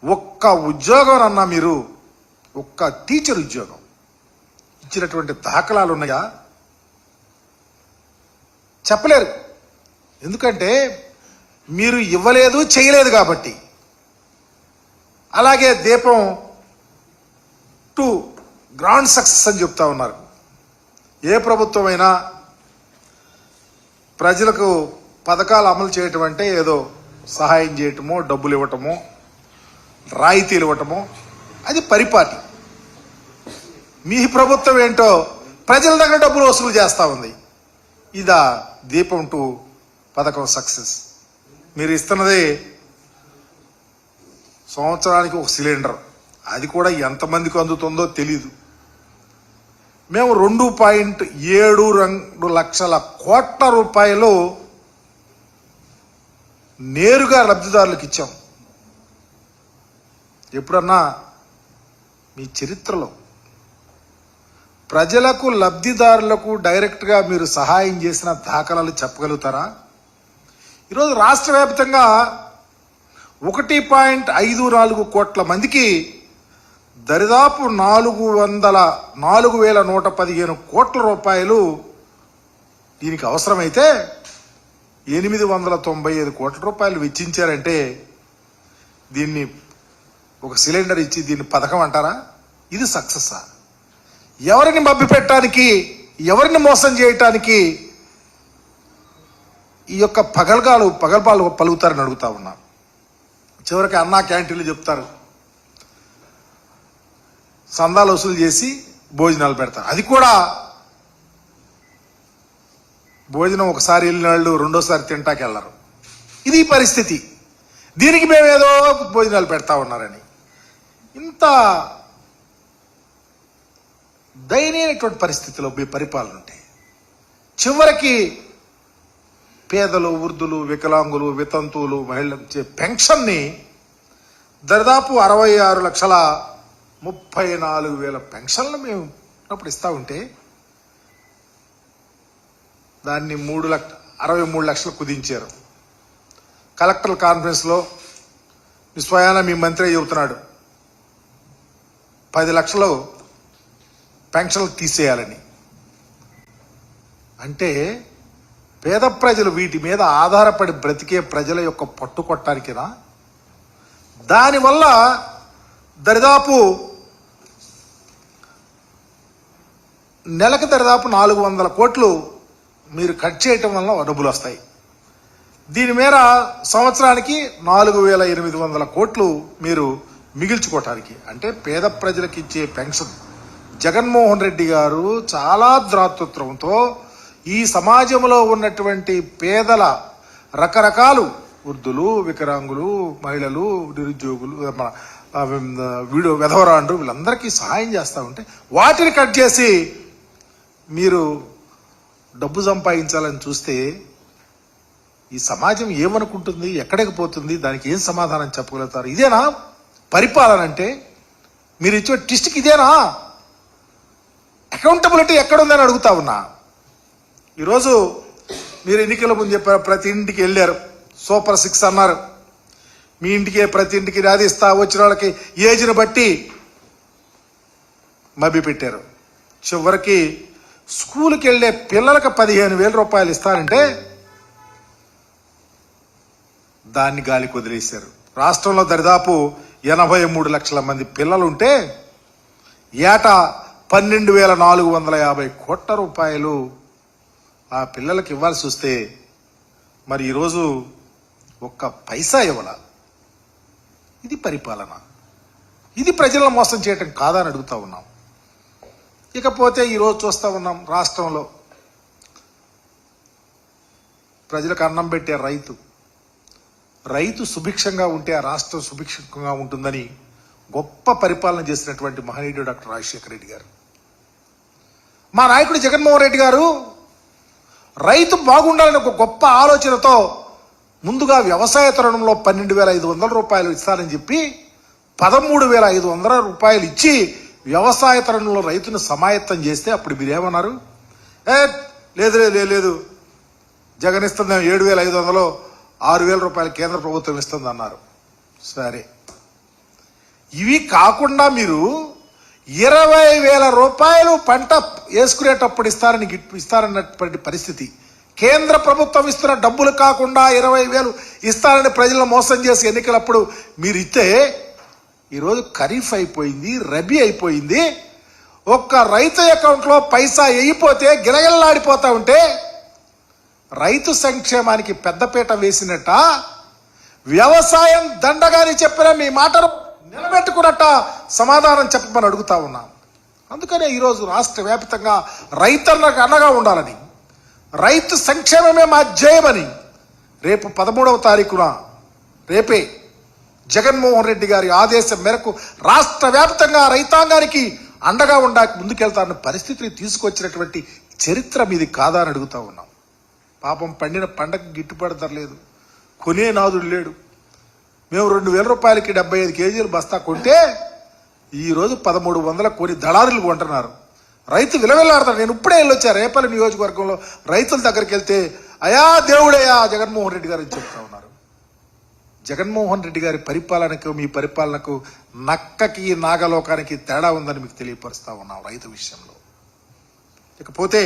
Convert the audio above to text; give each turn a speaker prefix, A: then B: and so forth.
A: ఒక్క ఉద్యోగం అన్నా మీరు ఒక్క టీచర్ ఉద్యోగం ఇచ్చినటువంటి దాఖలాలు ఉన్నాయా? చెప్పలేరు. ఎందుకంటే మీరు ఇవ్వలేదు, చేయలేదు కాబట్టి. అలాగే దీపం 2 గ్రాండ్ సక్సెస్ అని చెప్తా ఉన్నారు. ఏ ప్రభుత్వమైనా ప్రజలకు పథకాలు అమలు చేయటం అంటే ఏదో సహాయం చేయటమో, డబ్బులు ఇవ్వటమో, రాయితీలు ఇవ్వటమో అది పరిపాటి. మీ ప్రభుత్వం ఏంటో ప్రజల దగ్గర డబ్బులు వసూలు చేస్తూ ఉంది. ఇదా దీపం 2 పథకం సక్సెస్? మీరు ఇస్తున్నది సంవత్సరానికి 1 సిలిండర్, అది కూడా ఎంతమందికి అందుతుందో తెలీదు. మేము 2.72 లక్షల కోట్ల రూపాయలు నేరుగా లబ్ధిదారులకు ఇచ్చాం. ఎప్పుడన్నా మీ చరిత్రలో ప్రజలకు, లబ్ధిదారులకు డైరెక్ట్గా మీరు సహాయం చేసిన దాఖలాలు చెప్పగలుగుతారా? ఈరోజు రాష్ట్ర వ్యాప్తంగా 1.54 కోట్ల మందికి దరిదాపు 4,115 కోట్ల రూపాయలు దీనికి అవసరమైతే 895 కోట్ల రూపాయలు వెచ్చించారంటే దీన్ని ఒక సిలిండర్ ఇచ్చి దీన్ని పథకం అంటారా? ఇది సక్సెస్సా? ఎవరిని మభ్యపెట్టడానికి, ఎవరిని మోసం చేయటానికి ఈ యొక్క పగల్పాలు పలుకుతారని అడుగుతా ఉన్నా. చివరికి అన్నా క్యాంటీన్లు చెప్తారు, సందాలు వసూలు చేసి భోజనాలు పెడతారు. అది కూడా భోజనం ఒకసారి వెళ్ళిన వాళ్ళు రెండోసారి తింటాకి వెళ్ళరు. ఇది పరిస్థితి. దీనికి మేమేదో భోజనాలు పెడతా ఉన్నారని ఇంత దయనీయమైనటువంటి పరిస్థితిలో మీ పరిపాలన ఉంటే చివరికి పేదలు, వృద్ధులు, వికలాంగులు, వితంతువులు, మహిళలు ఇచ్చే పెన్షన్ని దాదాపు 66,34,000 పెన్షన్లు మేము అప్పుడు ఇస్తూ ఉంటే దాన్ని 63 లక్షలు కుదించారు. కలెక్టర్ కాన్ఫరెన్స్లో స్వయాన మీ మంత్రి చెబుతున్నాడు 10 లక్షలు పెన్షన్లు తీసేయాలని. అంటే పేద ప్రజలు వీటి మీద ఆధారపడి బ్రతికే ప్రజల యొక్క పట్టు కొట్టడానికినా? దానివల్ల దరిదాపు నెలకు దరిదాపు 400 కోట్లు మీరు కట్ చేయటం వల్ల డబ్బులు వస్తాయి. దీని మీద సంవత్సరానికి 4,800 కోట్లు మీరు మిగిల్చుకోవటానికి, అంటే పేద ప్రజలకు ఇచ్చే పెన్షన్ జగన్మోహన్ రెడ్డి గారు చాలా ద్రాతృత్వంతో ఈ సమాజంలో ఉన్నటువంటి పేదల రకరకాలు వృద్ధులు, వికలాంగులు, మహిళలు, నిరుద్యోగులు, వెధవరాండ్రు వీళ్ళందరికీ సహాయం చేస్తూ ఉంటే వాటిని కట్ చేసి మీరు డబ్బు సంపాదించాలని చూస్తే ఈ సమాజం ఏమనుకుంటుంది, ఎక్కడికి పోతుంది, దానికి ఏం సమాధానం చెప్పగలుగుతారు? ఇదేనా పరిపాలన అంటే? మీరు ఇచ్చే ట్విస్ట్కి ఇదేనా? అకౌంటబిలిటీ ఎక్కడుందని అడుగుతా ఉన్నా. ఈరోజు మీరు ఎన్నికల ముందు చెప్పారు, ప్రతి ఇంటికి వెళ్ళారు, సూపర్ 6 అన్నారు. మీ ఇంటికే ప్రతి ఇంటికి అది ఇస్తా, వచ్చిన వాళ్ళకి ఏజ్ని బట్టి మభ్య పెట్టారు. చివరికి స్కూల్కి వెళ్ళే పిల్లలకు 15,000 రూపాయలు ఇస్తారంటే దాన్ని గాలికి వదిలేశారు. రాష్ట్రంలో దరిదాపు 83 లక్షల మంది పిల్లలుంటే ఏటా 12,450 కోట్ల రూపాయలు ఆ పిల్లలకు ఇవ్వాల్సి వస్తే మరి ఈరోజు ఒక్క పైసా ఇవ్వాల. ఇది పరిపాలన? ఇది ప్రజలను మోసం చేయటం కాదా అని అడుగుతా ఉన్నాం. ఇకపోతే ఈరోజు చూస్తూ ఉన్నాం, రాష్ట్రంలో ప్రజలకు అన్నం పెట్టే రైతు సుభిక్షంగా ఉంటే ఆ రాష్ట్రం సుభిక్షంగా ఉంటుందని గొప్ప పరిపాలన చేసినటువంటి మహనీయుడు డాక్టర్ రాజశేఖర రెడ్డి గారు, మా నాయకుడు జగన్మోహన్ రెడ్డి గారు రైతు బాగుండాలని ఒక గొప్ప ఆలోచనతో ముందుగా వ్యవసాయ తరుణంలో 12,500 రూపాయలు ఇస్తారని చెప్పి 13,500 రూపాయలు ఇచ్చి వ్యవసాయ తరుణంలో రైతును సమాయత్తం చేస్తే అప్పుడు మీరేమన్నారు? లేదు జగన్ ఇస్తుంది 7,500, 6,000 రూపాయలు కేంద్ర ప్రభుత్వం ఇస్తుంది అన్నారు. సరే, ఇవి కాకుండా మీరు 20,000 రూపాయలు పంట వేసుకునేటప్పుడు ఇస్తారన్నటువంటి పరిస్థితి, కేంద్ర ప్రభుత్వం ఇస్తున్న డబ్బులు కాకుండా 20,000 ఇస్తారని ప్రజలను మోసం చేసి ఎన్నికలప్పుడు మీరు ఇస్తే ఈరోజు ఖరీఫ్ అయిపోయింది, రబీ అయిపోయింది, ఒక్క రైతు అకౌంట్లో పైసా వేయిపోతే గిలగిల్లాడిపోతా ఉంటే రైతు సంక్షేమానికి పెద్దపీట వేసినట్ట, వ్యవసాయం దండగాని చెప్పిన మీ మాటను నిలబెట్టుకున్నట్ట సమాధానం చెప్పమని అడుగుతా ఉన్నాం. అందుకనే ఈరోజు రాష్ట్ర వ్యాప్తంగా రైతన్నకు అండగా ఉండాలని, రైతు సంక్షేమమే మా ధ్యేయమని రేపు 13వ తారీఖున రేపే జగన్మోహన్ రెడ్డి గారి ఆదేశం మేరకు రాష్ట్ర వ్యాప్తంగా రైతాంగానికి అండగా ముందుకెళ్తారన్న పరిస్థితిని తీసుకొచ్చినటువంటి చరిత్ర మీది కాదా అని అడుగుతా ఉన్నాం. పాపం పండిన పంటకు గిట్టుబాటు ధర లేదు, కొనే నాదుడు లేడు. మేము 2,000 రూపాయలకి 75 కేజీలు బస్తా కొంటే ఈరోజు 1,300 కొని దళారులు కొంటున్నారు. రైతు విలవిల్లాడతారు. నేను ఇప్పుడే వెళ్ళొచ్చా రేపల్లి నియోజకవర్గంలో రైతుల దగ్గరికి వెళ్తే అయా దేవుడయ్యా జగన్మోహన్ రెడ్డి గారు చెప్తా ఉన్నారు. జగన్మోహన్ రెడ్డి గారి పరిపాలనకు మీ పరిపాలనకు నక్కకి నాగలోకానికి తేడా ఉందని మీకు తెలియపరుస్తా ఉన్నాం రైతు విషయంలో. ఇకపోతే